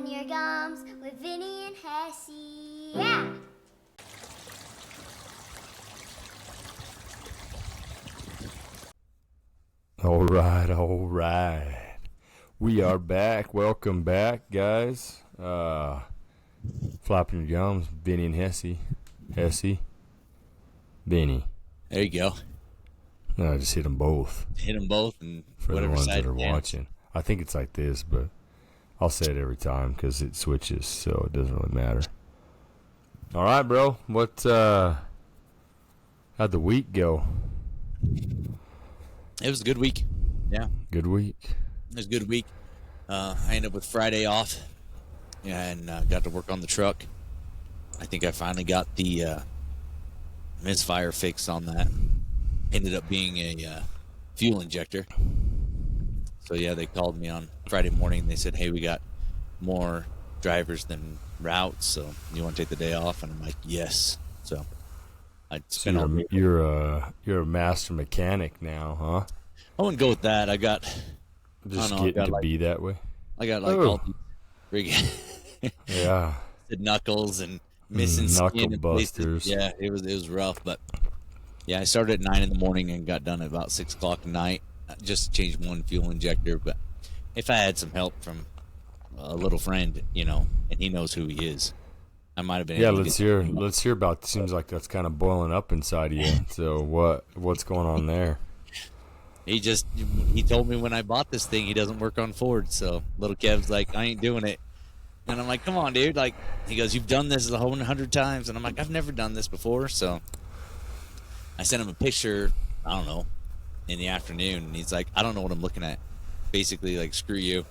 Flapping your gums with Vinny and Hessey. Yeah! All right. We are back. Welcome back, guys. Flapping your gums, Vinny and Hessey. Vinny. There you go. No, just hit them both. Hit them both, and for the ones that are watching. I think it's like this, but I'll say it every time because it switches, so it doesn't really matter. All right, bro. How'd the week go? It was a good week. Yeah. Good week. It was a good week. I ended up with Friday off and got to work on the truck. I think I finally got the misfire fixed on that. Ended up being a fuel injector. So, yeah, they called me on Friday morning. They said, hey, we got more drivers than routes, so you want to take the day off? And I'm like, yes. So you're a master mechanic now, huh? I wouldn't go with that. I got just getting to be that way. I got like all the yeah, knuckles and missing knuckle skin busters. Yeah, it was rough, but yeah, I started at 9 a.m. and got done at about 6 o'clock at night. I just changed one fuel injector, but if I had some help from a little friend, and he knows who he is, I might have been. Yeah, let's hear about. Seems like that's kind of boiling up inside of you. So what's going on there? He told me when I bought this thing he doesn't work on Ford, so little Kev's like, I ain't doing it. And I'm like, come on, dude. Like, he goes, you've done this 100 times. And I'm like, I've never done this before. So I sent him a picture, I don't know, in the afternoon. And he's like, I don't know what I'm looking at. Basically, like, screw you.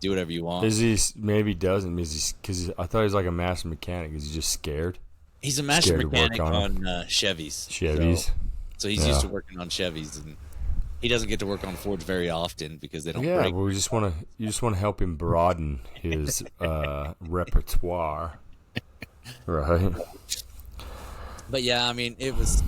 Do whatever you want. Is he, maybe doesn't, because I thought he was like a master mechanic. Is he just scared? He's a master mechanic on Chevys. So he's used to working on Chevys. And he doesn't get to work on Fords very often because they don't break. Well, you just want to help him broaden his repertoire, right? But yeah, I mean, it was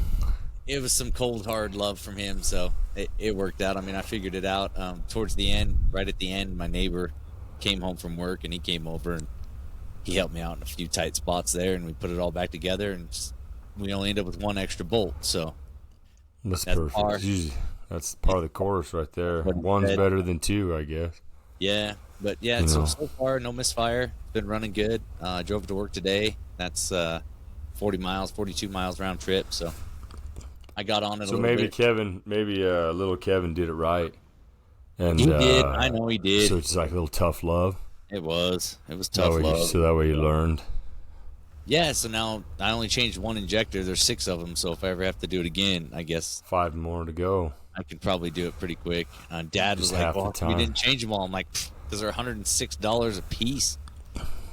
some cold hard love from him, so it worked out. I mean, I figured it out towards the end. Right at the end, my neighbor came home from work and he came over and he helped me out in a few tight spots there, and we put it all back together, and we only ended up with one extra bolt. So that's perfect. That's part of the course right there. One's better than two, I guess. Yeah, but yeah, so far, no misfire. Been running good. Drove to work today. That's 42 miles round trip. So I got on it. So maybe little Kevin did it right. And he did. I know he did. So it's like a little tough love. It was tough love. So that way you learned. Yeah, so now I only changed one injector. There's 6 of them, so if I ever have to do it again, I guess 5 more to go. I could probably do it pretty quick. Dad was like, well, we didn't change them all. I'm like, because they're $106 a piece.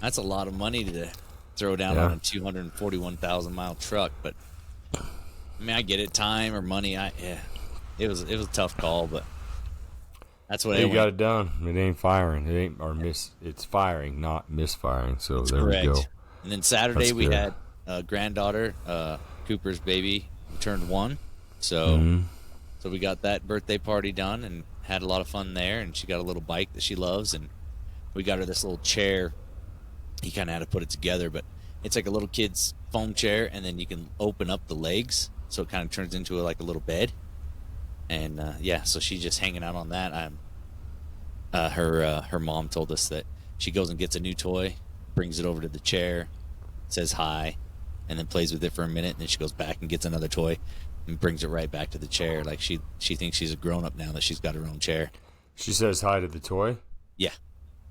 That's a lot of money to throw down on a 241,000 mile truck. But I mean, I get it, time or money. It was a tough call, but that's what you got it done. It ain't firing. It's firing, not misfiring. So that's there correct. We go. And then Saturday we had a granddaughter, Cooper's baby, turned 1. So so we got that birthday party done and had a lot of fun there. And she got a little bike that she loves, and we got her this little chair. He kind of had to put it together, but it's like a little kid's foam chair, and then you can open up the legs, so it kind of turns into like a little bed. And so she's just hanging out on that. Her mom told us that she goes and gets a new toy, brings it over to the chair, says hi, and then plays with it for a minute, and then she goes back and gets another toy and brings it right back to the chair. Like she thinks she's a grown-up now that she's got her own chair. She says hi to the toy? Yeah.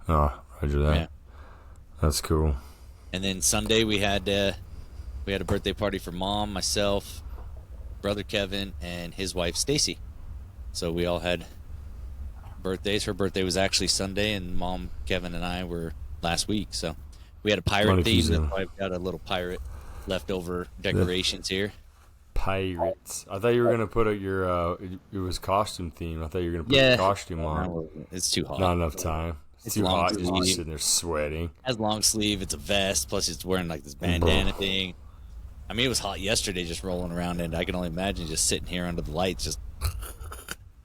Oh, roger that. Yeah. That's cool. And then Sunday we had a birthday party for Mom, myself, brother Kevin, and his wife Stacy. So we all had birthdays. Her birthday was actually Sunday, and Mom, Kevin, and I were last week. So we had a pirate theme. That's why I've got a little pirate leftover decorations here. Pirates. I thought you were gonna put your it was costume theme. I thought you were gonna put your costume on. It's too hot. Not enough time. It's too hot. You're just sitting there sweating. It has long sleeve. It's a vest. Plus, it's wearing like this bandana thing. I mean, it was hot yesterday just rolling around, and I can only imagine just sitting here under the lights. Just.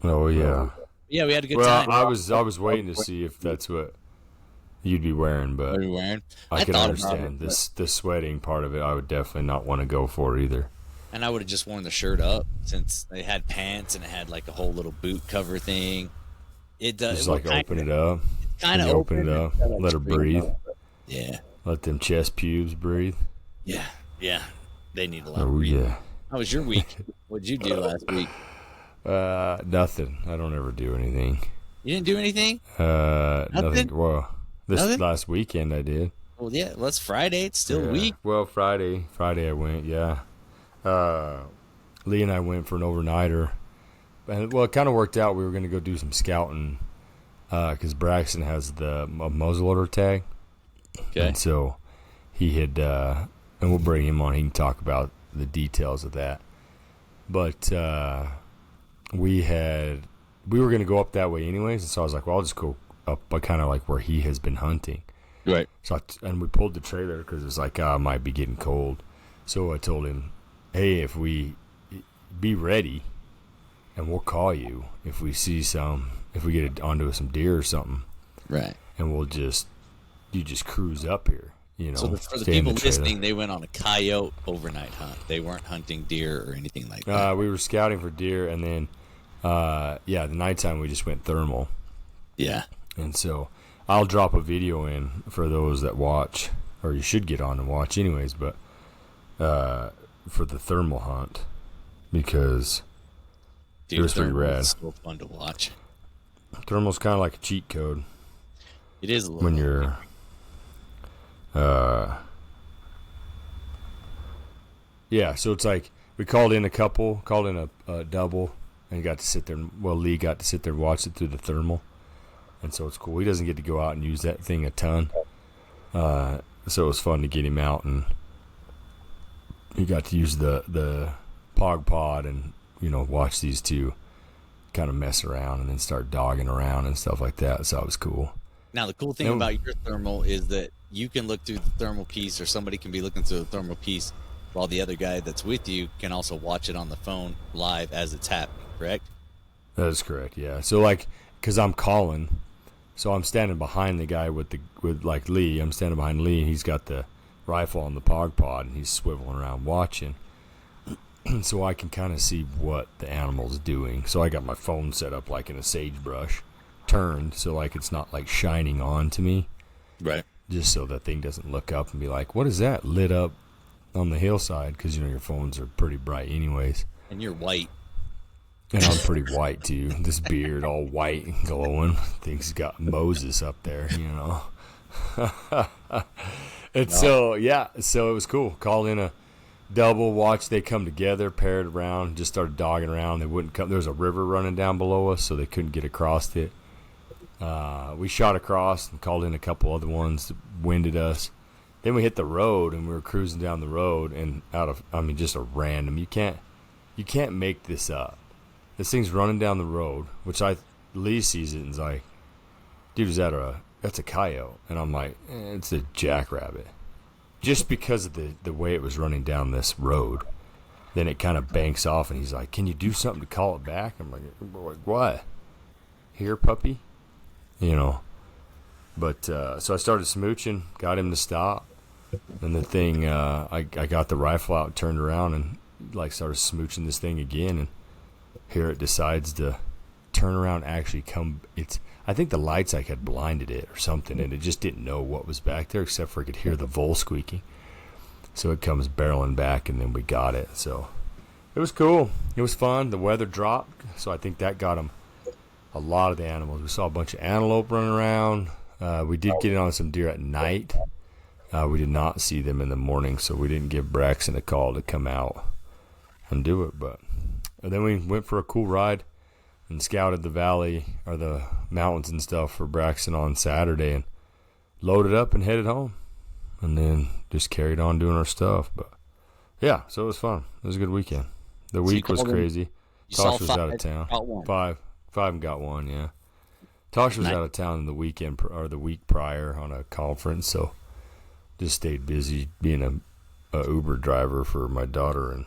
Oh yeah. Yeah, we had a good time. I was waiting to see if that's what you'd be wearing, but What are you wearing? I can thought about understand it, the sweating part of it. I would definitely not want to go for either. and I would have just worn the shirt up since they had pants and it had like a whole little boot cover thing. It does Just like open it up. kind of Open it up. Let her breathe. Yeah, Let them chest pubes breathe. yeah. They need a lot of Oh breathing. yeah. How was your week? What'd you do last week? Nothing. I don't ever do anything. You didn't do anything? Nothing. Well, this Nothing? last weekend I did. Well, yeah. Well, it's Friday. It's still a Yeah. week. Well, Friday I went. Yeah. Lee and I went for an overnighter, and well, it kind of worked out. We were going to go do some scouting because Braxton has a muzzleloader tag, Okay. and so he had, and we'll bring him on. He can talk about the details of that. But we were going to go up that way anyways, and so I was like, well, I'll just go up, but kind of like where he has been hunting. Right. So and we pulled the trailer because it's like, it might be getting cold. So I told him, hey, if we be ready, and we'll call you if we get onto some deer or something, Right. and you just cruise up here, So for the stay in people trailer. listening, they went on a coyote overnight hunt. They weren't hunting deer or anything like that. We were scouting for deer, and then, the nighttime we just went thermal. Yeah. And so I'll drop a video in for those that watch, or you should get on and watch anyways, but for the thermal hunt, because Dude, it was pretty thermal rad. is so fun to watch. Thermal's kind of like a cheat code It is a little. when you're yeah, so it's like we called in a double, and got to sit there. Lee got to sit there and watch it through the thermal, and so it's cool. He doesn't get to go out and use that thing a ton, so it was fun to get him out, and he got to use the pog pod and watch these two kind of mess around and then start dogging around and stuff like that. So it was cool. Now, the cool thing No. about your thermal is that you can look through the thermal piece, or somebody can be looking through the thermal piece, while the other guy that's with you can also watch it on the phone live as it's happening, correct? That is correct, yeah. So, because I'm calling, so I'm standing behind the guy with Lee. I'm standing behind Lee, and he's got the rifle on the pog pod, and he's swiveling around watching. So I can kind of see what the animal's doing. So I got my phone set up like in a sagebrush, turned, so it's not shining on to me, Right. just so that thing doesn't look up and be like, what is that lit up on the hillside? Because your phones are pretty bright anyways. And you're white. And I'm pretty white too. This beard all white and glowing. Things got Moses up there, And so it was cool. Called in a double, watch they come together, paired around, just started dogging around. They wouldn't come. There was a river running down below us, so they couldn't get across it. We shot across and called in a couple other ones that winded us. Then we hit the road, and we were cruising down the road, and just a random. You can't make this up. This thing's running down the road, which Lee sees it and is like, dude, that's a coyote. And I'm like, it's a jackrabbit. Just because of the way it was running down this road. Then it kind of banks off, and he's like, can you do something to call it back? I'm like, what? Here, puppy? But, so I started smooching, got him to stop. And the thing, I got the rifle out, turned around, and started smooching this thing again, and here it decides to turn around, actually come. I think the lights had blinded it or something, and it just didn't know what was back there, except for it could hear the vole squeaking. So it comes barreling back, and then we got it. So it was cool. It was fun. The weather dropped, so I think that got them a lot of the animals. We saw a bunch of antelope running around. We did get in on some deer at night. We did not see them in the morning, so we didn't give Braxton a call to come out and do it. And then we went for a cool ride and scouted the valley or the mountains and stuff for Braxton on Saturday, and loaded up and headed home, and then just carried on doing our stuff. But yeah, so it was fun. It was a good weekend. The week was crazy. Tosh was out of town. Five and got one. Yeah, Tosh was out of town the weekend or the week prior on a conference, so just stayed busy being a Uber driver for my daughter and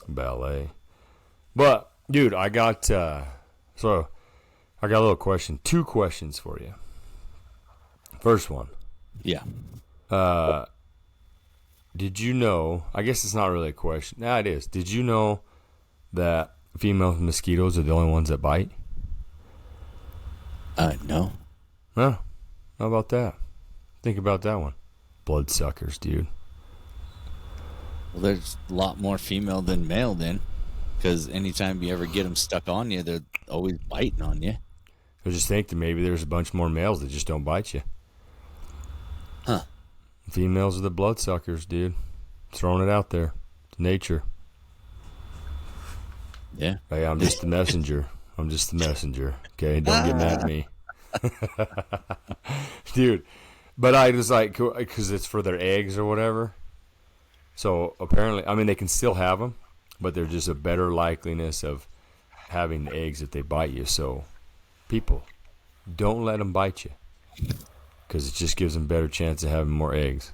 ballet. But dude, I got a little question. 2 questions for you. First one. Yeah. Did you know? I guess it's not really a question. Nah, it is. Did you know that female mosquitoes are the only ones that bite? No. Huh? How about that? Think about that one. Bloodsuckers, dude. Well, there's a lot more female than male then, because anytime you ever get them stuck on you, they're always biting on you. I was just thinking maybe there's a bunch more males that just don't bite you. Huh. Females are the bloodsuckers, dude. Throwing it out there. It's nature. Yeah. Hey, I'm just the messenger. I'm just the messenger. Okay, don't get mad at me. Dude, but I was like, because it's for their eggs or whatever. So apparently, I mean, they can still have them, but there's just a better likeliness of having the eggs if they bite you. So people, don't let them bite you, because it just gives them a better chance of having more eggs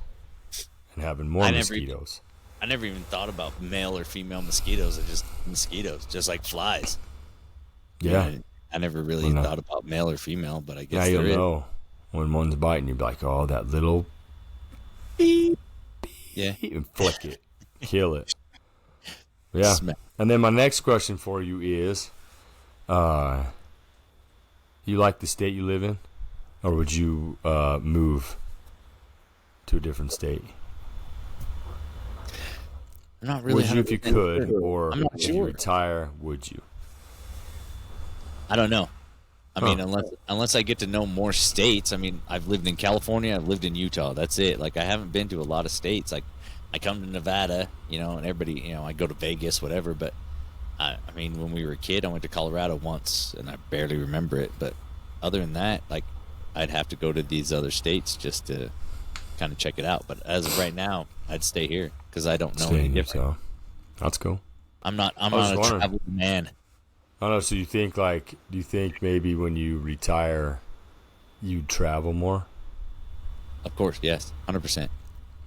and having more mosquitoes. I never even thought about male or female mosquitoes. They're just mosquitoes, just like flies. Yeah. I never really thought about male or female, but I guess now you'll know when one's biting. You'll be like, oh, that little beep, beep. Yeah. And flick it. Kill it. Yeah. And then my next question for you is, you like the state you live in? Or would you move to a different state? I'm not really. Would you if you could, or if you sure. retire, would you? I don't know. I mean, unless I get to know more states. I mean, I've lived in California. I've lived in Utah. That's it. Like, I haven't been to a lot of states. Like, I come to Nevada, and everybody, I go to Vegas, whatever. But, I mean, when we were a kid, I went to Colorado once, and I barely remember it. But other than that, like, I'd have to go to these other states just to kind of check it out. But as of right now, I'd stay here because I don't know any different. That's cool. I'm not a traveling man. I don't know. So do you think maybe when you retire, you'd travel more? Of course, yes, 100%.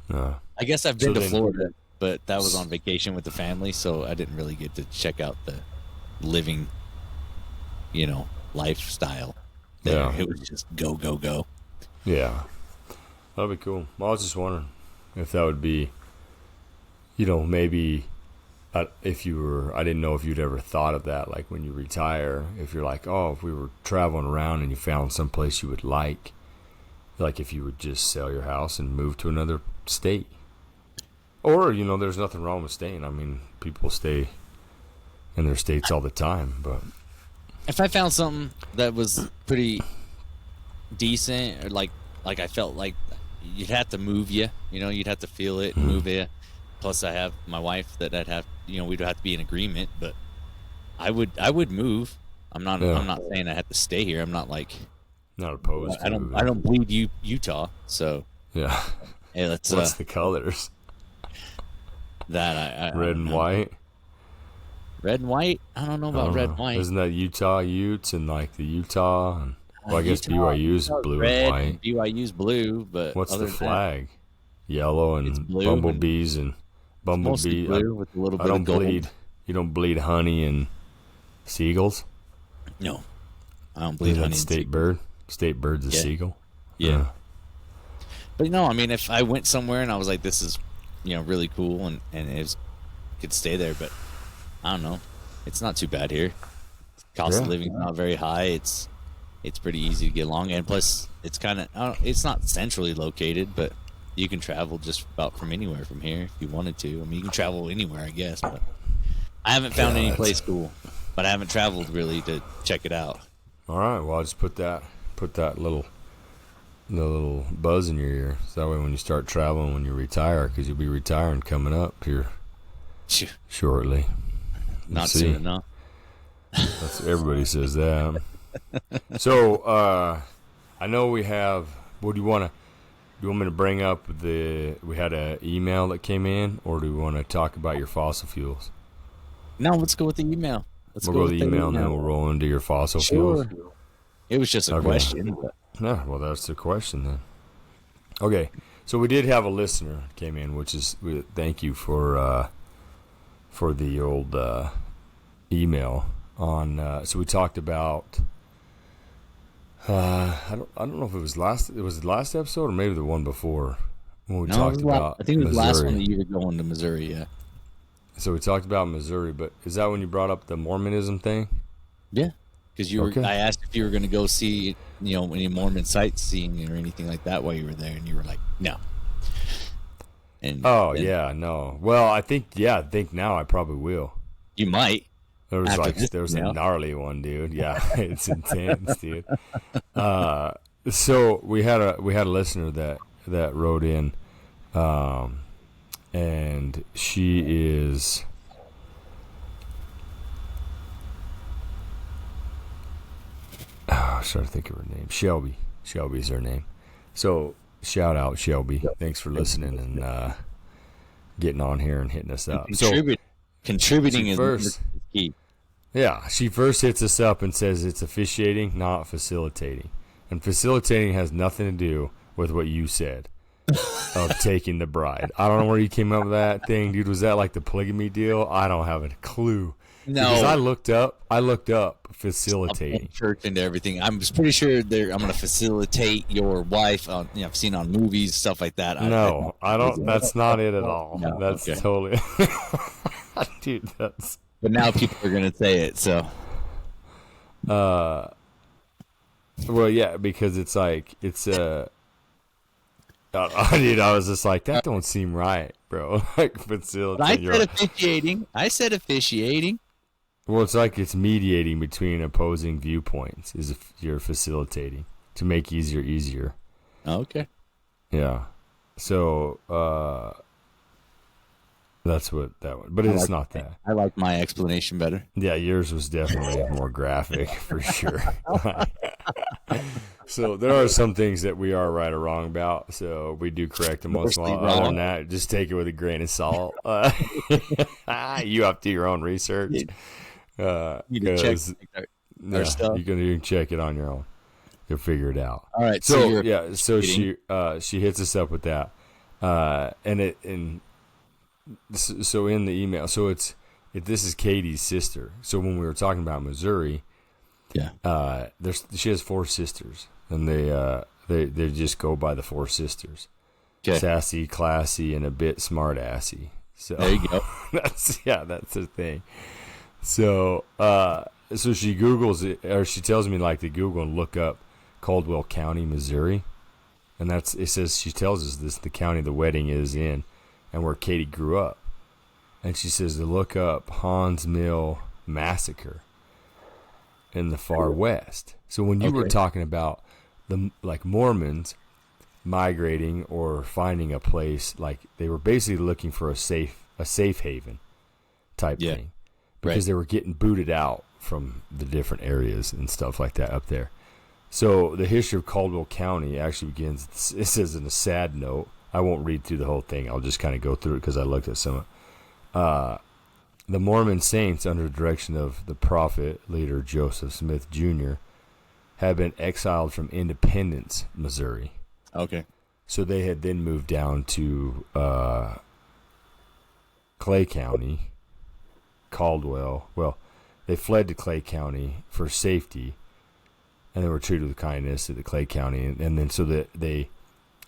No. I guess I've been to Florida, but that was on vacation with the family, so I didn't really get to check out the living, lifestyle there. Yeah. It was just go, go, go. Yeah. That'd be cool. Well, I was just wondering if that would be, maybe if you were, I didn't know if you'd ever thought of that, like when you retire, if you're like, oh, if we were traveling around and you found someplace you would like if you would just sell your house and move to another state. Or, there's nothing wrong with staying. I mean, people stay in their states all the time, but if I found something that was pretty decent, or like I felt like you'd have to move you'd have to feel it, move you. Plus, I have my wife that I'd have, we'd have to be in agreement. But I would move. I'm not saying I have to stay here. I'm not opposed. I don't bleed Utah. So yeah. Hey, let's. What's the colors? That I red and white. Red and white. I don't know about red and white. Isn't that Utah Utes and like the Utah? And, well, I guess BYU's blue and white. BYU's blue, but what's the flag? Yellow and bumblebees and bumblebee. Blue with a little bit of gold. You don't bleed honey and seagulls? No, I don't bleed honey. State bird. State bird's a seagull. Yeah. But no, I mean, if I went somewhere and I was like, this is, really cool, and it could stay there, but I don't know. It's not too bad here. Cost of living is not very high. It's pretty easy to get along, and plus it's kind of it's not centrally located, but you can travel just about from anywhere from here if you wanted to. I mean, you can travel anywhere, I guess, but I haven't found any place cool. But I haven't traveled really to check it out. All right, well, I'll just put that little buzz in your ear, so that way when you start traveling when you retire, because you'll be retiring coming up here shortly. Not soon enough. Everybody says that. So I know we have. What do you want me to bring up? We had an email that came in, or do we want to talk about your fossil fuels? No, let's go with the email. We'll go with the email, and then we'll roll into your fossil fuels. It was just a question. But... Yeah, well, that's the question then. Okay, so we did have a listener came in, which is thank you for the old email on. So we talked about I don't know if it was the last episode or maybe the one before when we No, talked about I think it was the last one Missouri. that you were going to Missouri. Yeah. So we talked about Missouri, but is that when you brought up the Mormonism thing? Yeah. Because Okay. I asked if you were going to go see, any Mormon sightseeing or anything like that while you were there, and you were like, no. And Oh then yeah, no. Well, I think now I probably will. you might. There was After this, a gnarly one, dude. Yeah, it's intense, dude. So we had a listener that wrote in, and she is. Oh, I was trying to think of her name. Shelby. Shelby's her name. So shout out Shelby. Thanks for listening and getting on here and hitting us up. Contributing is first. key. Yeah, she first hits us up and says it's officiating, not facilitating. And facilitating has nothing to do with what you said of taking the bride. I don't know where you came up with that thing, dude. Was that like the polygamy deal? I don't have a clue. No. Because I looked up facilitating. Church into everything. I'm pretty sure I'm going to facilitate your wife. I've seen on movies, stuff like that. No, I don't. That's not it at all. No, That's okay. totally. Dude, that's. But now people are going to say it, so. Well, yeah, because it's like dude, I was just like, that don't seem right, bro. Like facilitating. I said officiating. Well, it's like it's mediating between opposing viewpoints. Is if you're facilitating to make easier. Okay. Yeah. So that's what that one. But it's not that. I like my explanation better. Yeah, yours was definitely more graphic for sure. So there are some things that we are right or wrong about. So we do correct them once in a while. Mostly Other wrong. than that, just take it with a grain of salt. You have to do your own research. You need to check 'cause, our stuff. you can check it on your own. You'll figure it out. All right. So yeah, so she hits us up with that, so in the email, so this is Katie's sister. So when we were talking about Missouri, yeah, she has 4 sisters, and they just go by the 4 sisters. Okay. Sassy, classy, and a bit smart assy. So There you go. that's the thing. So so she Googles it, or she tells me like to Google and look up Caldwell County, Missouri, and she tells us this the county the wedding is in, and where Katie grew up, and she says to look up Hawn's Mill massacre in the far west. So when you were talking about the Mormons migrating or finding a place, like they were basically looking for a safe haven type thing, because they were getting booted out from the different areas and stuff like that up there. So the history of Caldwell County actually begins, it says in a sad note, I won't read through the whole thing, I'll just kind of go through it because I looked at some of the Mormon saints under the direction of the prophet leader Joseph Smith Jr. had been exiled from Independence, Missouri. Okay. So they had then moved down to Clay County, Caldwell. Well, they fled to Clay County for safety, and they were treated with kindness at the Clay County. And then so that the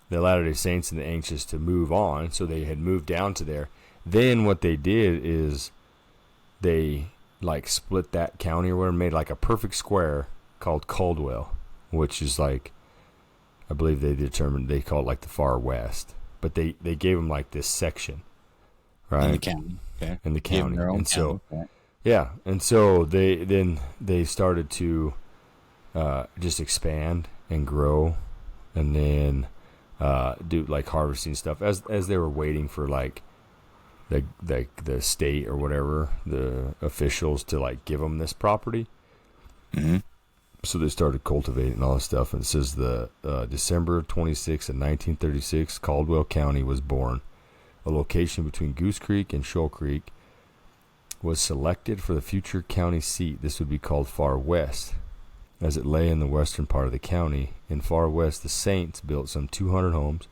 Latter-day Saints and the anxious to move on, so they had moved down to there. Then what they did is they like split that county or whatever, made like a perfect square called Caldwell, which is like, I believe they call it like the far west, but they gave them like this section, right? In the county. Okay. In the Give them county. their own And so, county. Okay. yeah. And so they started to just expand and grow, and then do like harvesting stuff as they were waiting for like the state or whatever, the officials to like give them this property. Mm-hmm. So they started cultivating all this stuff, and it says the December 26th of 1936, Caldwell County was born. A location between Goose Creek and Shoal Creek was selected for the future county seat. This would be called Far West, as it lay in the western part of the county. In Far West, the Saints built some 200 homes,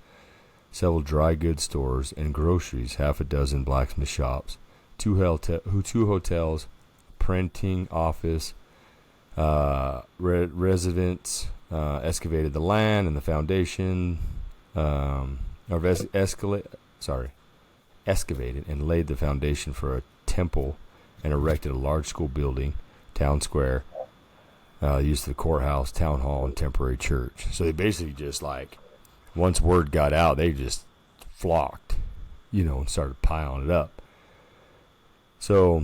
several dry goods stores and groceries, half a dozen blacksmith shops, two hotels, printing office, Residents excavated the land and the foundation, excavated and laid the foundation for a temple and erected a large school building, town square, used the courthouse, town hall, and temporary church. So they basically just like, once word got out, they just flocked, and started piling it up. So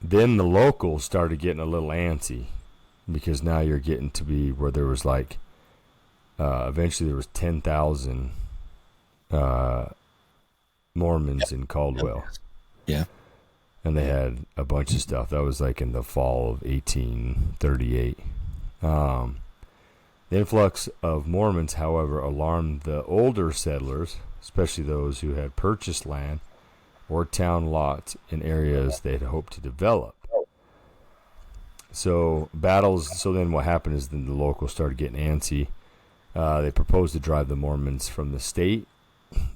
then the locals started getting a little antsy, because now you're getting to be where there was like, eventually there was 10,000 Mormons in Caldwell. Yeah. And they had a bunch of stuff. That was like in the fall of 1838. The influx of Mormons, however, alarmed the older settlers, especially those who had purchased land or town lots in areas they had hoped to develop. So then what happened is then the locals started getting antsy. They proposed to drive the Mormons from the state.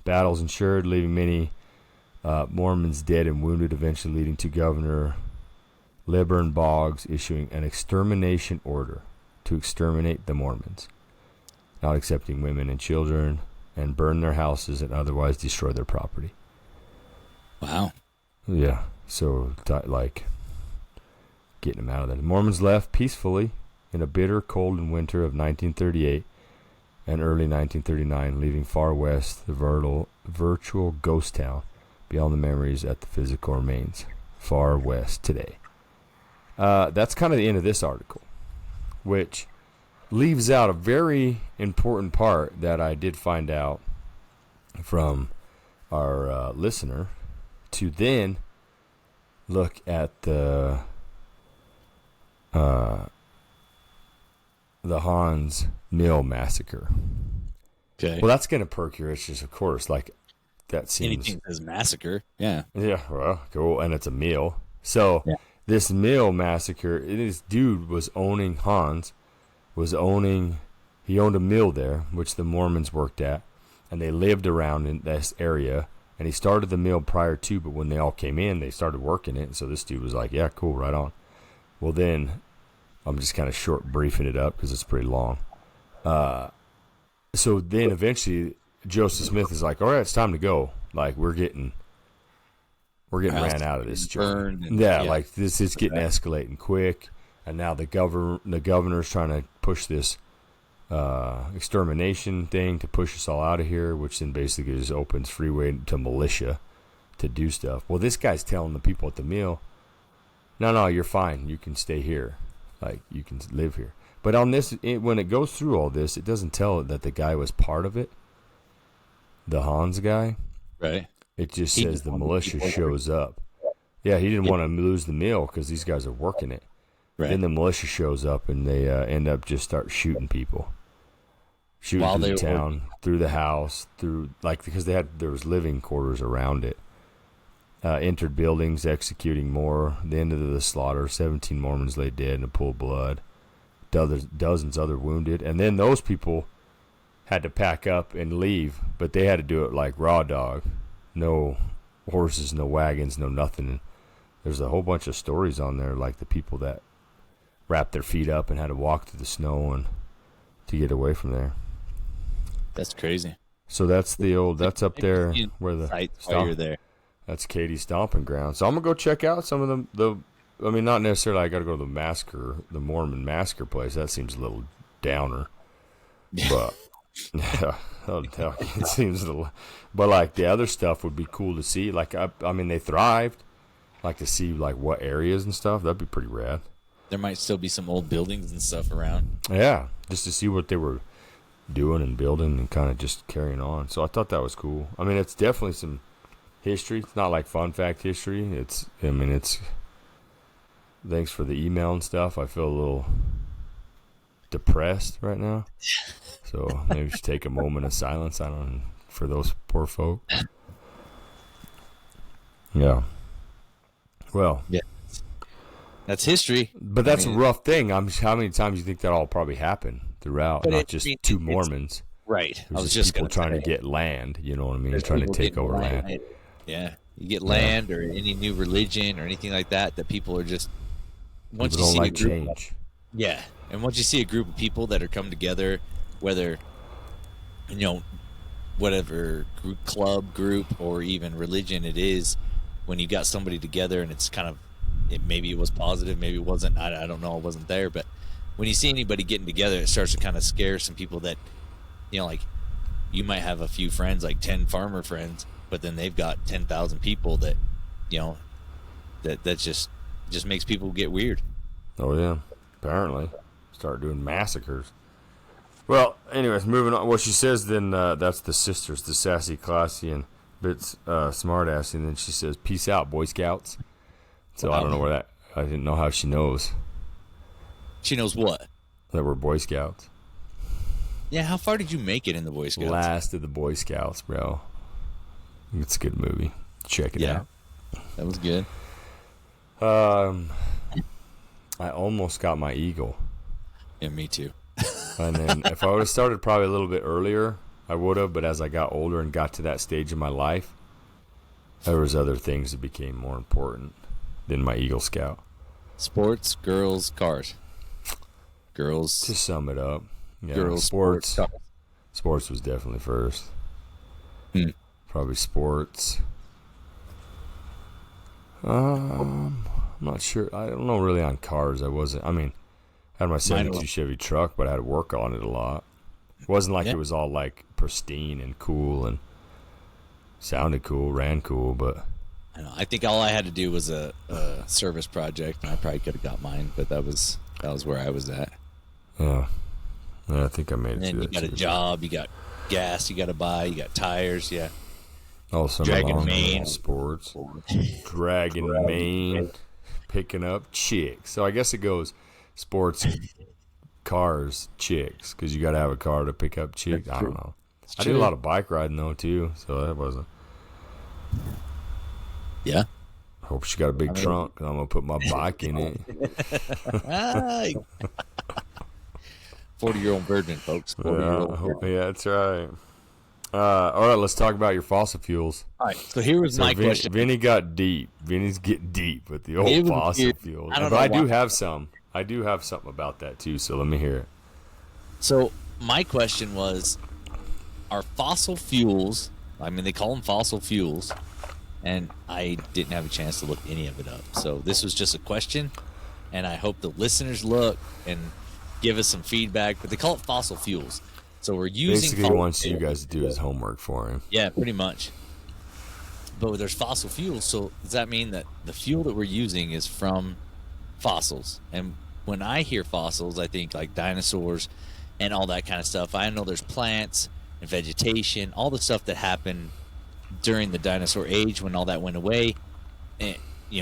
Battles ensued, leaving many Mormons dead and wounded, eventually leading to Governor Liburn Boggs issuing an extermination order to exterminate the Mormons, not accepting women and children, and burn their houses and otherwise destroy their property. Wow. Yeah, so like getting them out of there. The Mormons left peacefully in a bitter cold winter of 1938 and early 1939, leaving far west the virtual ghost town beyond the memories at the physical remains. Far west today. That's kind of the end of this article, which leaves out a very important part that I did find out from our listener, to then look at the Hawn's Mill massacre. Okay. Well, that's going to perk your itches, of course. Like, that seems... Anything says massacre. Yeah. Yeah, well, cool. And it's a mill. So, this mill massacre, this dude was owning Hawn's, he owned a mill there, which the Mormons worked at, and they lived around in this area. And he started the mill prior to, but when they all came in, they started working it. So this dude was like, yeah, cool, right on. Well, then, I'm just kind of short briefing it up because it's pretty long. So then eventually, Joseph Smith is like, all right, it's time to go. Like, we're getting ran out of this joint. Like, this is getting escalating quick. And now the governor's trying to push this extermination thing to push us all out of here, which then basically just opens freeway to militia to do stuff. Well, this guy's telling the people at the mill, no, you're fine. You can stay here. Like, you can live here. But on this, when it goes through all this, it doesn't tell it that the guy was part of it. The Hawn's guy. Right. It just says the militia shows up. Yeah, he didn't want to lose the mill because these guys are working it. Right. Then the militia shows up and they end up just start shooting people. Shooting through the town, through the house, because there was living quarters around it. Entered buildings, executing more. The end of the slaughter, 17 Mormons lay dead in a pool of blood. Dozens other wounded. And then those people had to pack up and leave, but they had to do it like raw dog. No horses, no wagons, no nothing. There's a whole bunch of stories on there, like the people that wrapped their feet up and had to walk through the snow and to get away from there. That's crazy. So that's that's up there where while you're there. That's Katie's stomping ground. So I'm gonna go check out some of the I mean, not necessarily I got to go to the Mormon massacre place. That seems a little downer. But yeah, it seems a little. But like the other stuff would be cool to see. Like I mean, they thrived. Like to see like what areas and stuff. That'd be pretty rad. There might still be some old buildings and stuff around. Yeah, just to see what they were doing and building and kind of just carrying on. So I thought that was cool. I mean, it's definitely some history. It's not like fun fact history. It's thanks for the email and stuff. I feel a little depressed right now. So maybe just take a moment of silence for those poor folk. Yeah. Well. Yeah. That's history. But that's a rough thing. How many times do you think that all probably happened throughout? Not just two Mormons. Right. I was just people trying to get land. You know what I mean? Trying to take over land. Yeah. You get land or any new religion or anything like that people are just... Once people don't like change. Yeah. And once you see a group of people that are come together, whether, you know, whatever club, group, or even religion it is, when you got somebody together and it's kind of, maybe it was positive, maybe it wasn't. I don't know. I wasn't there. But when you see anybody getting together, it starts to kind of scare some people that, like you might have a few friends, like 10 farmer friends, but then they've got 10,000 people that, that just makes people get weird. Oh, yeah. Apparently. Start doing massacres. Well, anyways, moving on. What she says then, that's the sisters, the sassy, classy, and bit smart-assy. And then she says, peace out, Boy Scouts. So I don't know where that, I didn't know how she knows. She knows what? That we're Boy Scouts. Yeah, how far did you make it in the Boy Scouts? Last of the Boy Scouts, bro. It's a good movie. Check it out. That was good. I almost got my Eagle. Yeah, me too. And then if I would have started probably a little bit earlier, I would have. But as I got older and got to that stage in my life, there was other things that became more important than my Eagle Scout. Sports, girls, cars. Girls. To sum it up, yeah, girls, sports. Sports was definitely first. Probably sports. I'm not sure. I don't know really on cars. I had my 72 Chevy truck, but I had to work on it a lot. It wasn't like it was all like pristine and cool and sounded cool, ran cool, but I think all I had to do was a service project, and I probably could have got mine, but that was where I was at. Yeah, I think I made it. And then you got a job, you got gas, you got to buy, you got tires, yeah. All summer Dragging long, Maine. Sports, dragging Maine, picking up chicks. So I guess it goes sports, cars, chicks, because you got to have a car to pick up chicks. I don't know. I did a lot of bike riding though too, so that wasn't. Yeah. Hope she got a big trunk, and I'm gonna put my bike in it. 40-year-old virgin, folks. 40-year-old virgin. Yeah, that's right. All right, let's talk about your fossil fuels. All right, so here was my question. Vinny got deep. Vinny's getting deep with the old fossil fuels. But I do have some. I do have something about that too, so let me hear it. So my question was, are fossil fuels, they call them fossil fuels, and I didn't have a chance to look any of it up. So this was just a question, and I hope the listeners look and give us some feedback. But they call it fossil fuels. So we're using... Basically, he wants you guys to do his homework for him. Yeah, pretty much. But there's fossil fuels, so does that mean that the fuel that we're using is from fossils? And when I hear fossils, I think like dinosaurs and all that kind of stuff. I know there's plants and vegetation, all the stuff that happened during the dinosaur age when all that went away. And,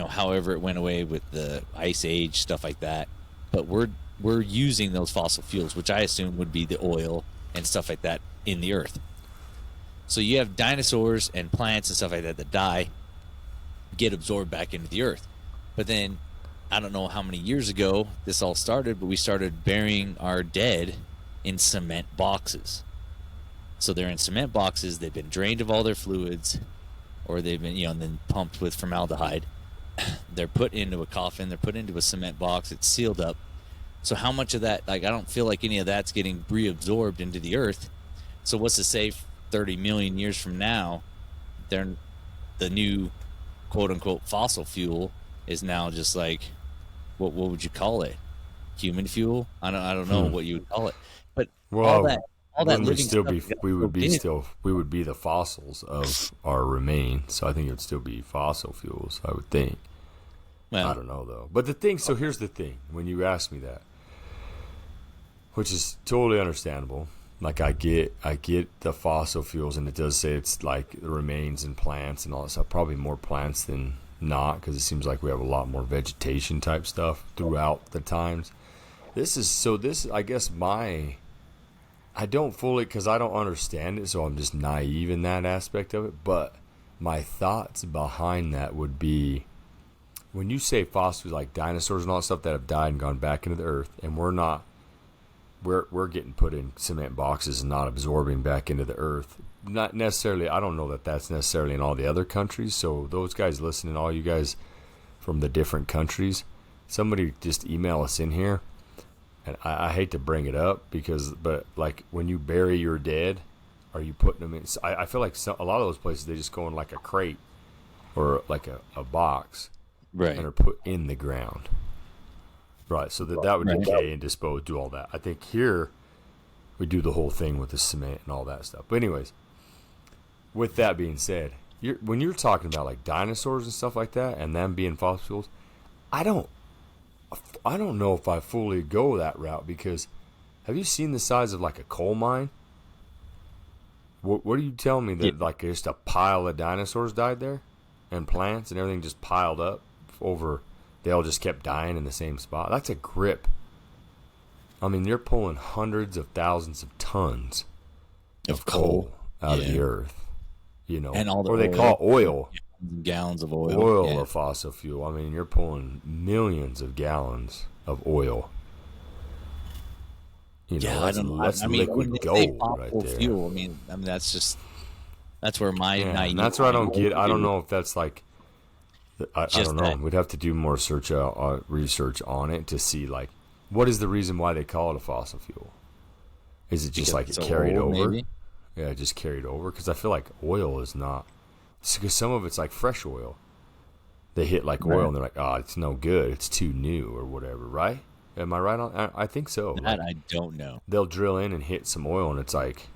however it went away with the ice age, stuff like that. But we're using those fossil fuels, which I assume would be the oil and stuff like that in the earth. So you have dinosaurs and plants and stuff like that die, get absorbed back into the earth. But then, I don't know how many years ago this all started, but we started burying our dead in cement boxes. So they're in cement boxes, they've been drained of all their fluids, or they've been, and then pumped with formaldehyde. They're put into a coffin, they're put into a cement box, it's sealed up. So how much of that, I don't feel like any of that's getting reabsorbed into the earth. So what's to say 30 million years from now, the new quote-unquote fossil fuel is now just like, what would you call it? Human fuel? I don't know what you would call it. But all that living stuff we would be the fossils of our remains. So I think it would still be fossil fuels, I would think. Well, I don't know though. But so here's the thing, when you ask me that, which is totally understandable. Like I get the fossil fuels, and it does say it's like the remains in plants and all that stuff. Probably more plants than not, because it seems like we have a lot more vegetation type stuff throughout the times. I guess I don't fully, because I don't understand it, so I'm just naive in that aspect of it. But my thoughts behind that would be, when you say fossils, like dinosaurs and all that stuff that have died and gone back into the earth, and we're getting put in cement boxes and not absorbing back into the earth. Not necessarily, I don't know that that's necessarily in all the other countries. So those guys listening, all you guys from the different countries, somebody just email us in here and I hate to bring it up but like when you bury your dead, are you putting them in? I feel like a lot of those places they just go in like a crate or like a box, Right. and are put in the ground, right? So that would decay and dispose, do all that. I think here we do the whole thing with the cement and all that stuff. But anyways, with that being said, when you're talking about like dinosaurs and stuff like that, and them being fossil fuels, I don't know if I fully go that route, because have you seen the size of like a coal mine? What are you telling me that like just a pile of dinosaurs died there, and plants and everything just piled up over? They all just kept dying in the same spot. That's a grip. I mean, you're pulling hundreds of thousands of tons of coal out of the earth. You know, and all the or they call it oil. Gallons of oil. Oil or fossil fuel. I mean, you're pulling millions of gallons of oil. You know, that's liquid gold right there. Fuel, I mean, that's where my and that's where I don't get. I don't know if that's like. I don't know. We'd have to do more research on it to see like what is the reason why they call it a fossil fuel. Is it just like it carried over? Maybe? Yeah, it just carried over. Because I feel like oil is not. Because some of it's like fresh oil. They hit like oil and they're like, oh, it's no good. It's too new or whatever, right? Am I right on? I think so. That like, I don't know. They'll drill in and hit some oil, and it's like,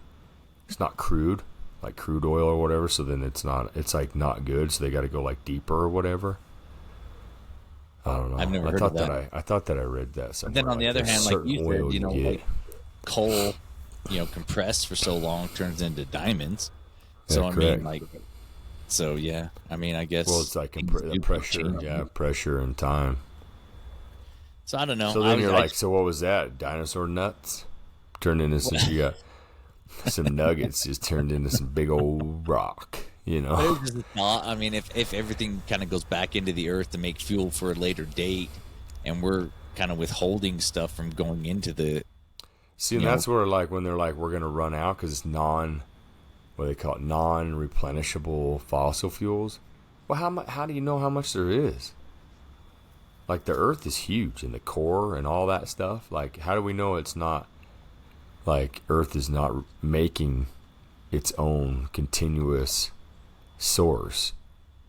it's not crude, like crude oil or whatever. So then it's like not good. So they got to go like deeper or whatever. I don't know. I've never heard of that. I thought that I read that somewhere. But then on the other hand, like you said, you know, like coal, you know, compressed for so long turns into diamonds. So I mean, like, so yeah. I mean, I guess. Well, it's like pressure and time. So I don't know. So then you're like, so what was that? Dinosaur nuts turned into some. You got some nuggets just turned into some big old rock. You know. I mean, if everything kind of goes back into the earth to make fuel for a later date, and we're kind of withholding stuff from going into the. See, and that's where like when they're like we're gonna run out because it's what they call it, non-replenishable fossil fuels. Well, how do you know how much there is? Like the Earth is huge, and the core and all that stuff. Like, how do we know it's not? Like, Earth is not making its own continuous source.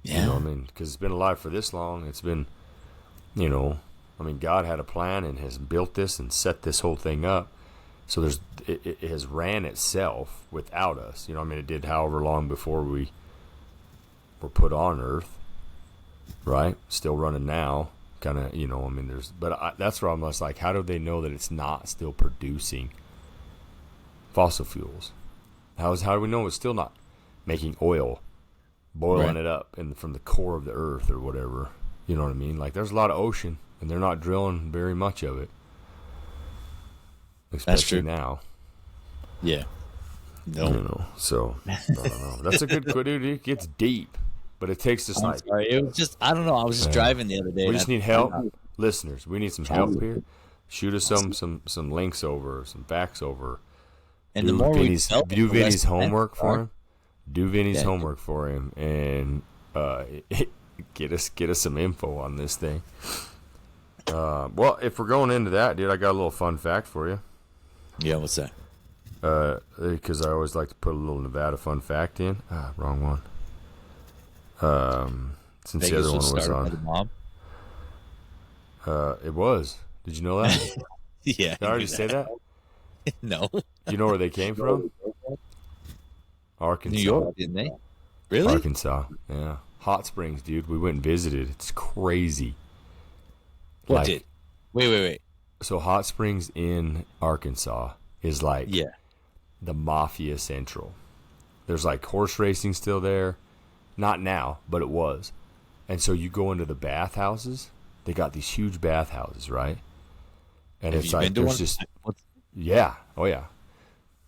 Yeah. You know what I mean? Because it's been alive for this long. It's been, you know, I mean, God had a plan and has built this and set this whole thing up. So it has ran itself without us. You know, I mean, it did however long before we were put on Earth, right? Still running now, kind of. You know, I mean, that's where I'm just like, how do they know that it's not still producing fossil fuels? How do we know it's still not making oil, boiling it up from the core of the Earth or whatever? You know what I mean? Like, there's a lot of ocean, and they're not drilling very much of it. Especially now. Yeah. No. You know, so I don't know. That's a good dude. It gets deep, but it takes us like. Sorry, it was just I don't know. I was just driving the other day. We just need help, listeners. We need some help here. Shoot us some links over, some facts over. And the more do Vinny's homework for him. Do Vinny's homework for him, and get us some info on this thing. Well, if we're going into that, dude, I got a little fun fact for you. Yeah, what's that? Because I always like to put a little Nevada fun fact in. Wrong one. Since Vegas the other one was on. By the mob? It was. Did you know that? Yeah. Did I already say that? No. You know where they came from? Arkansas. New York, didn't they? Really? Arkansas. Yeah. Hot Springs, dude. We went and visited. It's crazy. Wait. So Hot Springs in Arkansas is like the Mafia Central. There's like horse racing still there. Not now, but it was. And so you go into the bathhouses. They got these huge bathhouses, right? And Have it's you like been to there's one? just oh yeah.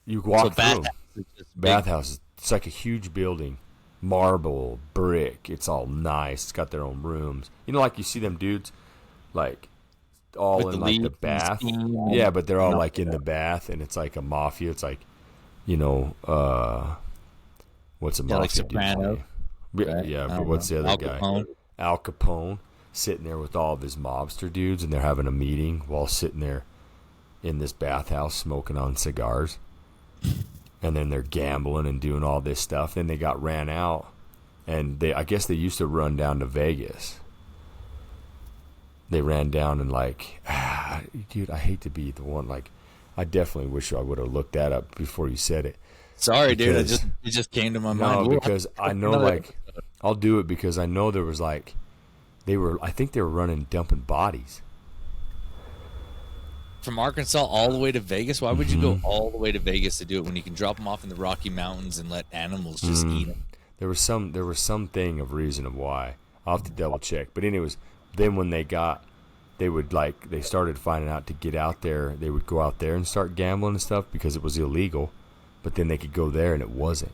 You walk through them. Bathhouses. It's like a huge building, marble, brick. It's all nice. It's got their own rooms. You know, like you see them dudes, like all with in like the bath. Yeah, but they're all like in the bath, and it's like a mafia. It's like, you know, what's a mafia? Like Soprano. Yeah, but what's the other guy? Al Capone, sitting there with all of his mobster dudes, and they're having a meeting while sitting there in this bathhouse smoking on cigars. And then they're gambling and doing all this stuff. Then they got ran out. And I guess they used to run down to Vegas. They ran down and dude, I hate to be the one, I definitely wish I would have looked that up before you said it. Sorry, dude. It just came to my mind. No, because I know, I'll do it because I know there was, I think they were running, dumping bodies. From Arkansas all the way to Vegas? Why would you go all the way to Vegas to do it when you can drop them off in the Rocky Mountains and let animals just eat them? There was something of reason of why. I'll have to double check. But anyways, then when they started finding out to get out there, they would go out there and start gambling and stuff because it was illegal. But then they could go there and it wasn't.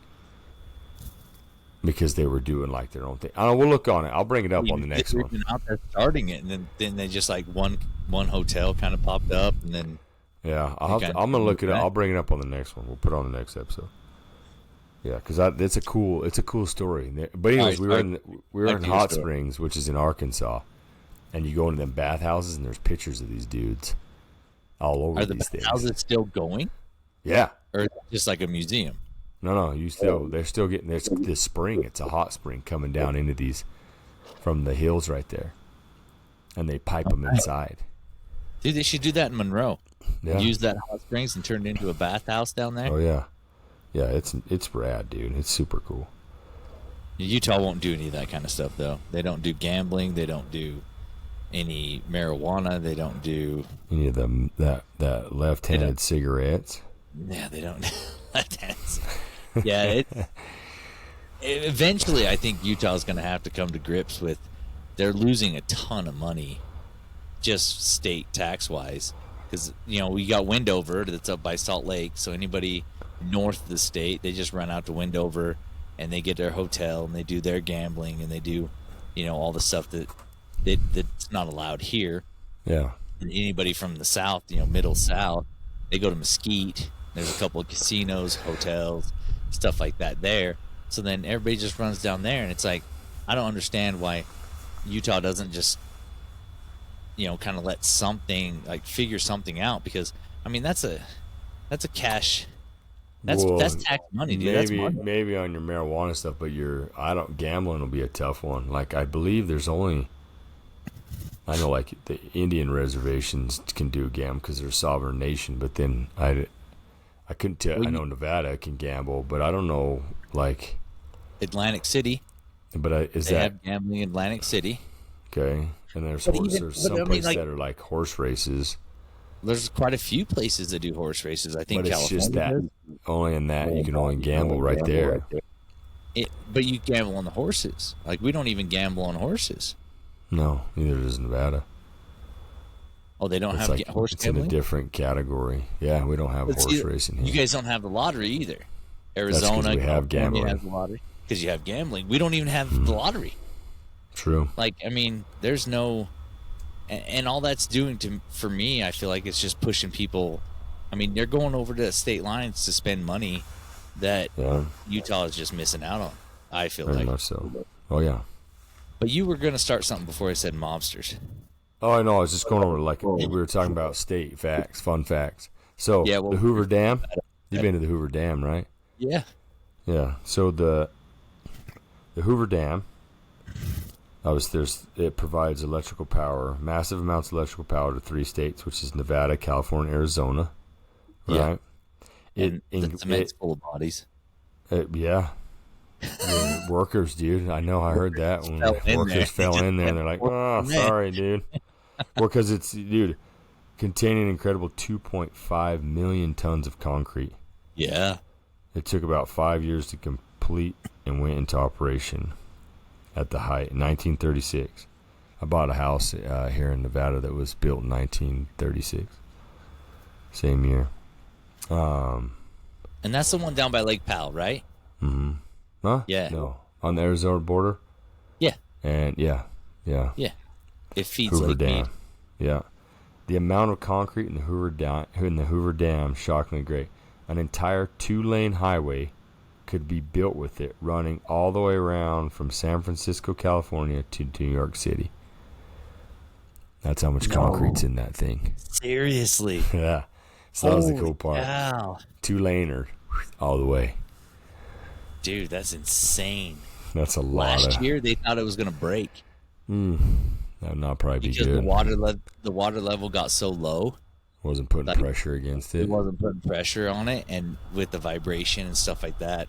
Because they were doing their own thing. I don't know, we'll look on it. I'll bring it up on the next one. Out there starting it, and then they just one hotel kind of popped up, and then yeah, I'm gonna look it up. I'll bring it up on the next one. We'll put it on the next episode. Yeah, because it's a cool story. But anyways, we were in Hot Springs, which is in Arkansas, and you go into them bathhouses, and there's pictures of these dudes all over these things. Are the bathhouses still going? Yeah, or just like a museum? No, they're still getting this spring. It's a hot spring coming down into these from the hills right there, and they pipe them inside. Dude, they should do that in Monroe. Yeah. Use that hot springs and turn it into a bathhouse down there. Oh yeah, it's rad, dude. It's super cool. Utah won't do any of that kind of stuff though. They don't do gambling. They don't do any marijuana. They don't do any of them that left-handed cigarettes. Yeah, they don't. Yeah, eventually I think Utah's going to have to come to grips with they're losing a ton of money just state tax-wise because, we got Wendover that's up by Salt Lake, so anybody north of the state, they just run out to Wendover and they get their hotel and they do their gambling and they do, all the stuff that's not allowed here. Yeah. And anybody from the south, middle south, they go to Mesquite. There's a couple of casinos, hotels, stuff like that there. So then everybody just runs down there, and it's I don't understand why Utah doesn't just, kind of let something, figure something out. Because, that's a cash, that's tax money, dude. Maybe on your marijuana stuff, but gambling will be a tough one. I believe there's only, I know the Indian reservations can do gambling because they're a sovereign nation, but then I couldn't tell. I know Nevada can gamble, but I don't know, Atlantic City. But they have gambling in Atlantic City. Okay, and there's some places that are horse races. There's quite a few places that do horse races. I think but California. It's just that only in that you can only gamble right there. But you gamble on the horses. We don't even gamble on horses. No, neither does Nevada. Oh, they don't have horse gambling? It's in a different category. Yeah, we don't have horse racing here. You guys don't have the lottery either. Arizona, we have gambling. Has the lottery because you have gambling. We don't even have the lottery. True. There's no, and all that's doing for me, I feel like it's just pushing people. They're going over to state lines to spend money that Utah is just missing out on. I feel Very much so. Oh yeah. But you were going to start something before I said mobsters. Oh, I know. I was just going over we were talking about state facts, fun facts. So the Hoover Dam. You've been to the Hoover Dam, right? Yeah. Yeah. So the Hoover Dam. It provides electrical power, massive amounts of electrical power to 3 states, which is Nevada, California, Arizona. Right. Yeah. It's full of bodies. Yeah. Workers, dude. I know. I heard that when workers fell in there. And they're like, "Oh, sorry, dude." Well, because it's, dude, containing an incredible 2.5 million tons of concrete. Yeah. It took about 5 years to complete and went into operation at the height in 1936. I bought a house here in Nevada that was built in 1936. Same year. And that's the one down by Lake Powell, right? Mm-hmm. Huh? Yeah. No. On the Arizona border? Yeah. And yeah. It feeds Hoover Lake Dam. Mead. Yeah. The amount of concrete in the Hoover Dam, shockingly great. An entire 2-lane highway could be built with it, running all the way around from San Francisco, California to New York City. That's how much concrete's in that thing. Seriously? Yeah. So that was the cool part. Cow. 2-laner all the way. Dude, that's insane. That's a lot. Last year they thought it was gonna break. That would not probably be Because good. the water level got so low. Wasn't putting pressure against it. It wasn't putting pressure on it, and with the vibration and stuff like that,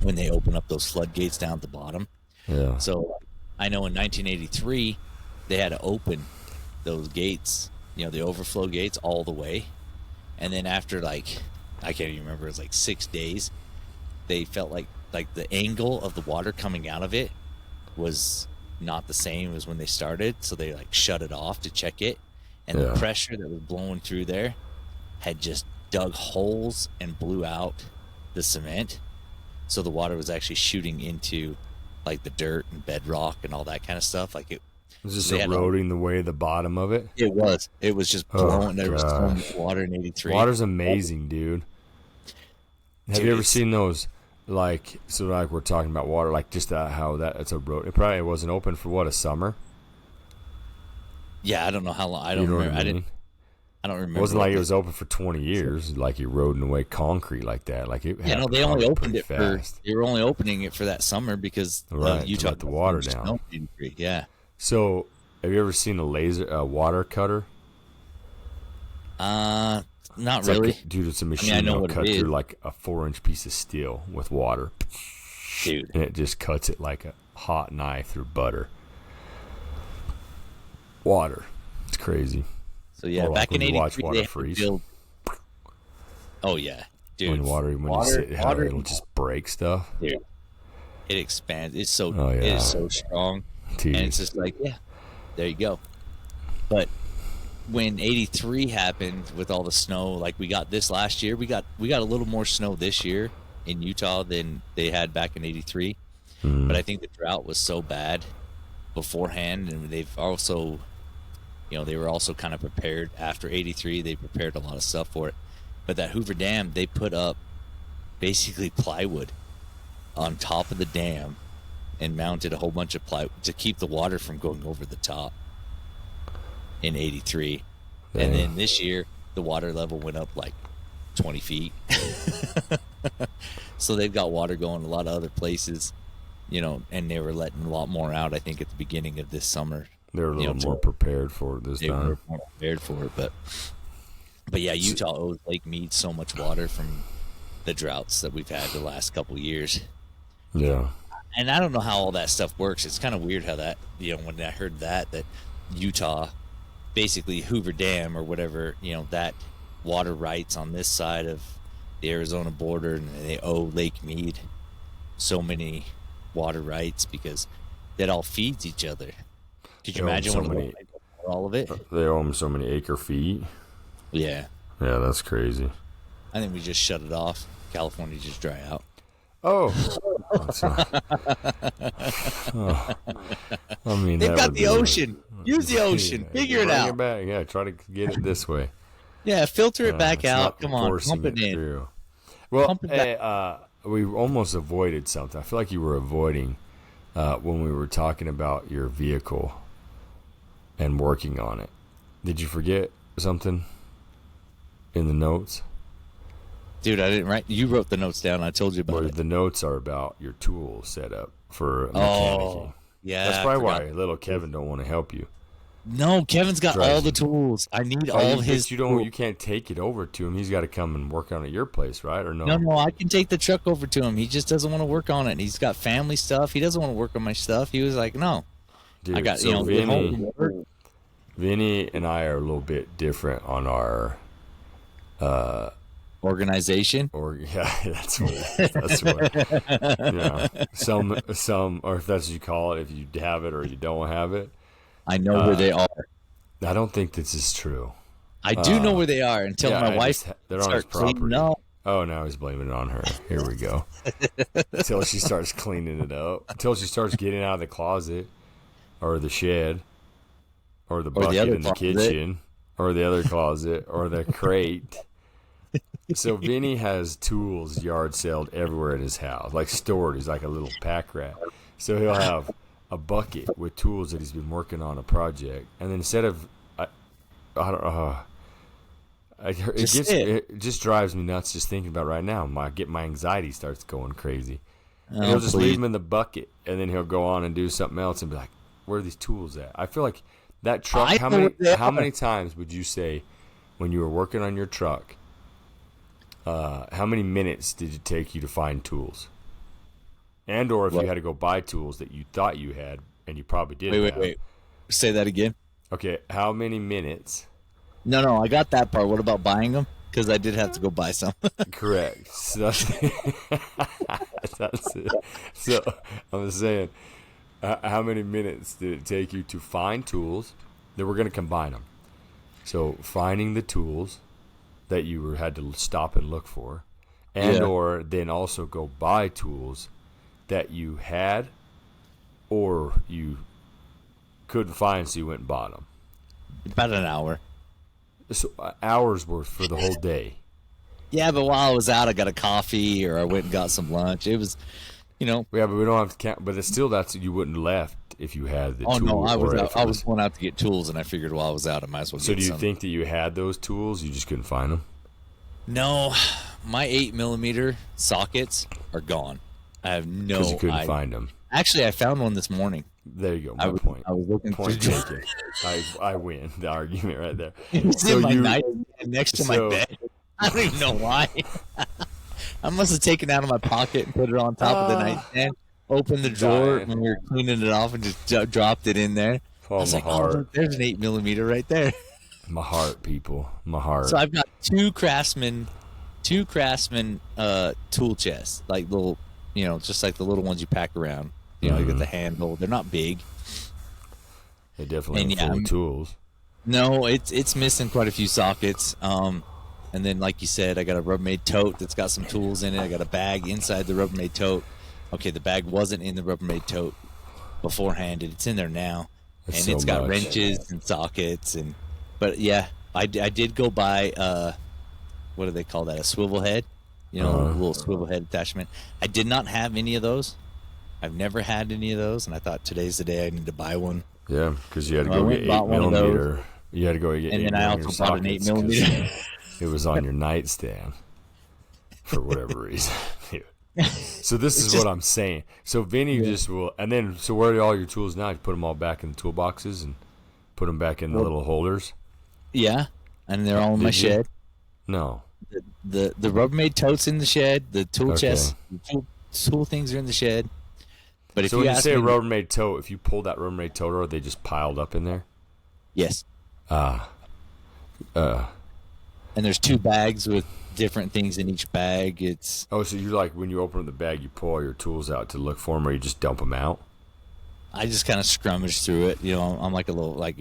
when they open up those floodgates down at the bottom. Yeah. So I know in 1983 they had to open those gates, the overflow gates all the way, and then after I can't even remember, it was like 6 days, they felt like the angle of the water coming out of it was not the same as when they started, so they shut it off to check it, and the pressure that was blowing through there had just dug holes and blew out the cement, so the water was actually shooting into the dirt and bedrock and all that kind of stuff. It was just eroding the way the bottom of it. It was just blowing. There was so much water in 83. Water's amazing, dude. Have you ever seen those? We're talking about water, just how it's a road. It probably wasn't open for a summer. Yeah, I don't know how long. I don't remember. I don't remember. It wasn't like it was open for 20 years, eroding away concrete like that. They only opened it they were only opening it for that summer because Utah let the water down. Yeah. So, have you ever seen a water cutter? Not really. Dude, it's a machine that'll cut through a 4-inch piece of steel with water. Dude. And it just cuts it like a hot knife through butter. Water. It's crazy. So, yeah, back in 83, water freeze. Oh, yeah. Dude. When you sit, it'll just break stuff. Dude. It expands. It's so it is so strong. Dude. And it's just there you go. But when 83 happened with all the snow, we got this last year, we got a little more snow this year in Utah than they had back in 83. But I think the drought was so bad beforehand, and they've also, they were also kind of prepared after 83. They prepared a lot of stuff for it. But that Hoover Dam, they put up basically plywood on top of the dam and mounted a whole bunch of plywood to keep the water from going over the top in 83. Yeah. And then this year the water level went up 20 feet. So they've got water going a lot of other places, and they were letting a lot more out, I think, at the beginning of this summer. They were a little more prepared for it this time. They were more prepared for it, but yeah, Utah owes Lake Mead so much water from the droughts that we've had the last couple of years. Yeah. And I don't know how all that stuff works. It's kind of weird how that, when I heard that Utah, basically Hoover Dam or whatever, that water rights on this side of the Arizona border, and they owe Lake Mead so many water rights because that all feeds each other. Could you imagine all of it? They owe them so many acre feet. Yeah. Yeah, that's crazy. I think we just shut it off. California just dry out. Oh. I mean, they've got the ocean. Use the ocean. Figure it out. Back. Yeah, try to get it this way. Yeah, filter it back out. Come on, pump it in. Through. Well, we almost avoided something. I feel like you were avoiding when we were talking about your vehicle and working on it. Did you forget something in the notes? Dude, I didn't write. You wrote the notes down. I told you about it. The notes are about your tool setup for mechanicking. Yeah, that's probably why little Kevin don't want to help you. No, Kevin's got all the tools. I need all of his. You can't take it over to him. He's got to come and work on it at your place, right? Or no? No, I can take the truck over to him. He just doesn't want to work on it. He's got family stuff. He doesn't want to work on my stuff. He was like, no. Dude, I got Vinny and I are a little bit different on our organization. That's what. Yeah, some, or if that's what you call it, if you have it or you don't have it. I know where they are. I don't think this is true. I do know where they are until my wife they're on his property. Oh, now he's blaming it on her. Here we go. Until she starts cleaning it up. Until she starts getting out of the closet or the shed or the bucket in the kitchen or the other closet or the crate. So Vinny has tools yard saled everywhere in his house, stored. He's like a little pack rat. So he'll have a bucket with tools that he's been working on a project, and then instead of I it just drives me nuts just thinking about it right now. My anxiety starts going crazy. And he'll just leave them in the bucket, and then he'll go on and do something else and be like, "Where are these tools at?" I feel like that truck. How many times would you say when you were working on your truck? How many minutes did it take you to find tools? And or if you had to go buy tools that you thought you had and you probably didn't. Wait. Say that again. Okay, how many minutes? No, I got that part. What about buying them? Because I did have to go buy some. Correct. So, that's it. So I'm saying, how many minutes did it take you to find tools? That we're going to combine them. So finding the tools that you had to stop and look for, and or then also go buy tools that you had or you couldn't find, so you went and bought them. About an hour. So hours worth for the whole day. Yeah, but while I was out, I got a coffee or I went and got some lunch. It was, Yeah, but we don't have to count. But it's still you wouldn't have left if you had the tool. Oh no, I was going out to get tools, and I figured while I was out, I might as well. So do you think that you had those tools? You just couldn't find them? No, my 8mm sockets are gone. I have no. Because you couldn't find them. Actually, I found one this morning. There you go. My point. I was looking point taken. I win the argument right there. It's in my nightstand next to my bed. I don't even know why. I must have taken it out of my pocket and put it on top of the nightstand. Opened the drawer when we were cleaning it off and just dropped it in there. I was like, oh, there's an 8mm right there. My heart, people. My heart. So I've got two Craftsman tool chests, like little, just like the little ones you pack around. You got the handle. They're not big. They definitely have full of tools. No, it's missing quite a few sockets. And then, like you said, I got a Rubbermaid tote that's got some tools in it. I got a bag inside the Rubbermaid tote. Okay, the bag wasn't in the Rubbermaid tote beforehand, and it's in there now. And it's got wrenches and sockets. But yeah, I did go buy, what do they call that? A swivel head? A little swivel head attachment. I did not have any of those. I've never had any of those, and I thought today's the day I need to buy one. Yeah, because you had to go get 8mm. You had to go get 8mm. And then I also bought an 8mm. It was on your nightstand for whatever reason. So this is what I'm saying. So Vinny just will, and then so where are all your tools now? You put them all back in the toolboxes and put them back in the little holders. Yeah, and they're all in my shed. No, the Rubbermaid totes in the shed. The tool chest, the tool things are in the shed. But if so when you say a Rubbermaid tote, if you pulled that Rubbermaid tote, are they just piled up in there? Yes. And there's two bags with different things in each bag. It's so you're like when you open up the bag, you pull all your tools out to look for them, or you just dump them out? I just kind of scrummage through it. I'm like a little like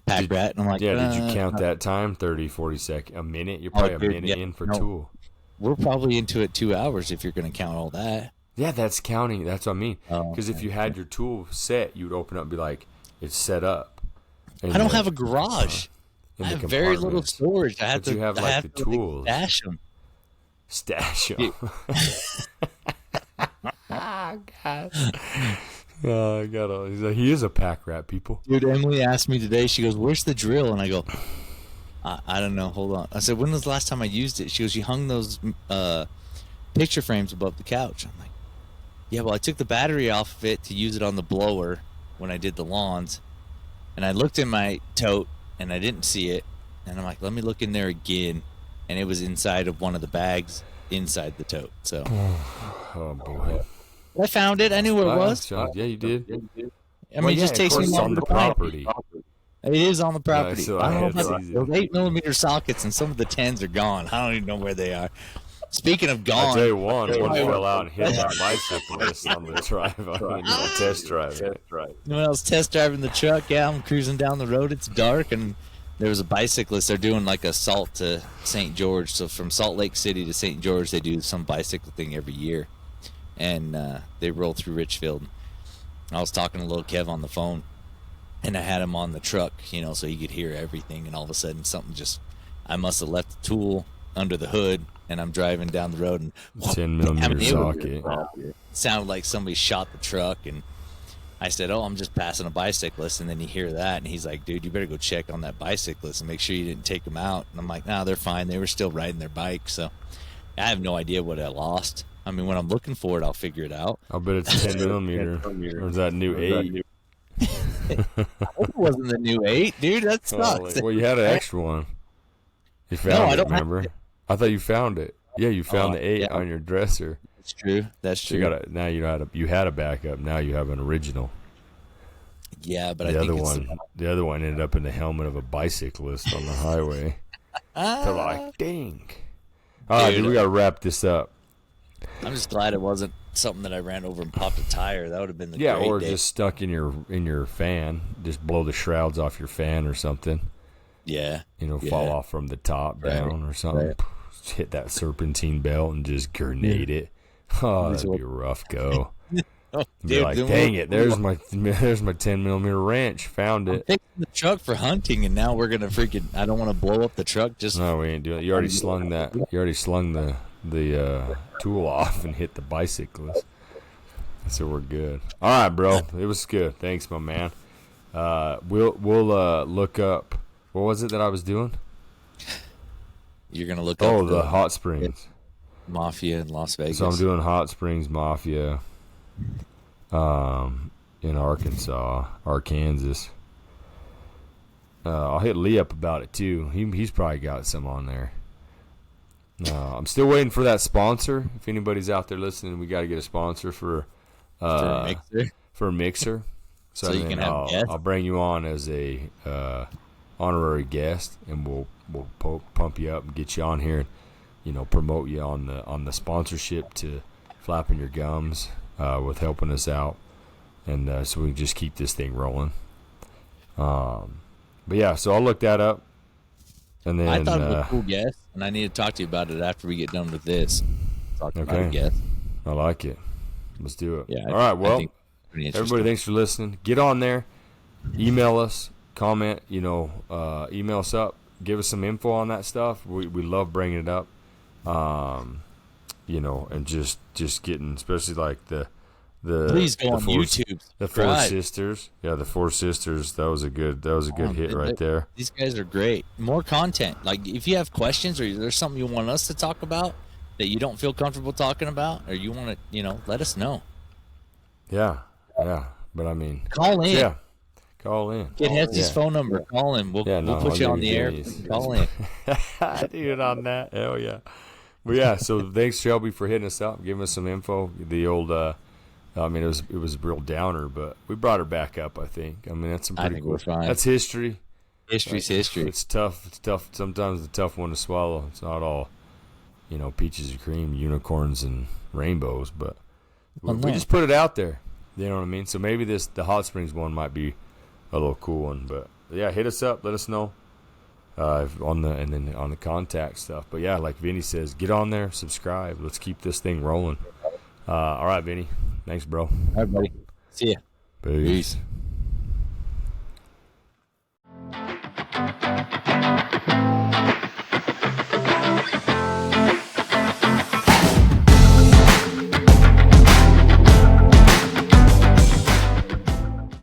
pack rat. And I'm like, did you count that time? 30, 40 seconds, a minute? You're probably a minute in for tool. We're probably into it 2 hours if you're going to count all that. Yeah, that's counting. That's what I mean. Because if you had your tool set, you would open up and be like, it's set up. I don't have a garage. I have very little storage. I have to have the tools. Stash them. Oh, God. Oh, I got he's like, he is a pack rat, people. Dude, Emily asked me today, she goes, where's the drill? And I go, I don't know. Hold on. I said, when was the last time I used it? She goes, you hung those picture frames above the couch. I'm like, yeah, well, I took the battery off of it to use it on the blower when I did the lawns. And I looked in my tote, and I didn't see it. And I'm like, let me look in there again. And it was inside of one of the bags inside the tote. So, oh boy, I found it. I knew where it was. Yeah, you did. I mean, it just takes me on the property. It is on the property. So I don't know about those 8mm sockets, and some of the 10s are gone. I don't even know where they are. Speaking of gone, I'll tell you one fell out and hit my bicyclist on the drive. Test drive. When I was test driving the truck, I'm cruising down the road. It's dark, and there was a bicyclist. They're doing like a Salt to St. George. So from Salt Lake City to St. George, they do some bicycle thing every year. And they roll through Richfield. I was talking to little Kev on the phone, and I had him on the truck, so he could hear everything. And all of a sudden, I must have left the tool under the hood, and I'm driving down the road, and 10mm socket. It sounded like somebody shot the truck, and I said, "Oh, I'm just passing a bicyclist," and then you hear that, and he's like, "Dude, you better go check on that bicyclist and make sure you didn't take them out." And I'm like, "No, they're fine. They were still riding their bike." So I have no idea what I lost. I mean, when I'm looking for it, I'll figure it out. I'll bet it's 10 millimeter. Or is that new 8? I hope it wasn't the new 8, dude. That sucks. Well, you had an extra one. You found it, remember? I thought you found it. Yeah, you found the 8 on your dresser. That's true. That's true. Now you had a backup. Now you have an original. Yeah, but the other one ended up in the helmet of a bicyclist on the highway. They're like, dang. All right, dude, we got to wrap this up. I'm just glad it wasn't something that I ran over and popped a tire. That would have been the great or day. just stuck in your fan. Just blow the shrouds off your fan or something. Yeah. Fall off from the top down or something. Right. Hit that serpentine belt and just grenade it. Oh, that'd be a rough go. Be like, dang it! There's my 10 millimeter wrench. Found it. I'm fixing the truck for hunting, and now we're gonna freaking. I don't want to blow up the truck. No, we ain't doing it. You already slung that. You already slung the tool off and hit the bicyclist. So we're good. All right, bro. It was good. Thanks, my man. We'll look up. What was it that I was doing? You're gonna look up. Oh, the Hot Springs Mafia in Las Vegas. So I'm doing Hot Springs Mafia, in Arkansas. I'll hit Lee up about it too. He's probably got some on there. I'm still waiting for that sponsor. If anybody's out there listening, we got to get a sponsor for a mixer. So you can have guests. I'll bring you on as a honorary guest, and we'll pump you up and get you on here, and promote you on the sponsorship to Flapping Your Gums with helping us out, and so we can just keep this thing rolling. But yeah, so I'll look that up. And then I thought it was a cool guest, and I need to talk to you about it after we get done with this. Talk about a guest. I like it. Let's do it. Yeah. All right. Well, everybody, thanks for listening. Get on there. Email us. Comment. Email us up. Give us some info on that stuff. We love bringing it up. And just getting, especially like the please go on YouTube. The Four Sisters. Yeah, the Four Sisters. That was a good hit right there. These guys are great. More content. Like if you have questions or there's something you want us to talk about that you don't feel comfortable talking about, or you want to, let us know. Yeah. But I mean, call in. Yeah. Call in. Get Hessey's phone number. Call in. We'll put you on the air. Call in. Dude, on that. Hell yeah. But yeah, so thanks Shelby for hitting us up, giving us some info. The old it was a real downer, but we brought her back up, I think. I mean, that's some pretty cool. We're fine. That's history. History's history. It's tough. Sometimes it's a tough one to swallow. It's not all, peaches and cream, unicorns and rainbows, but we just put it out there. You know what I mean? So maybe the Hot Springs one might be a little cool one, but yeah, hit us up. Let us know on the contact stuff. But yeah, like Vinny says, get on there, subscribe. Let's keep this thing rolling. All right, Vinny. Thanks, bro. All right, buddy. See ya. Peace. Peace.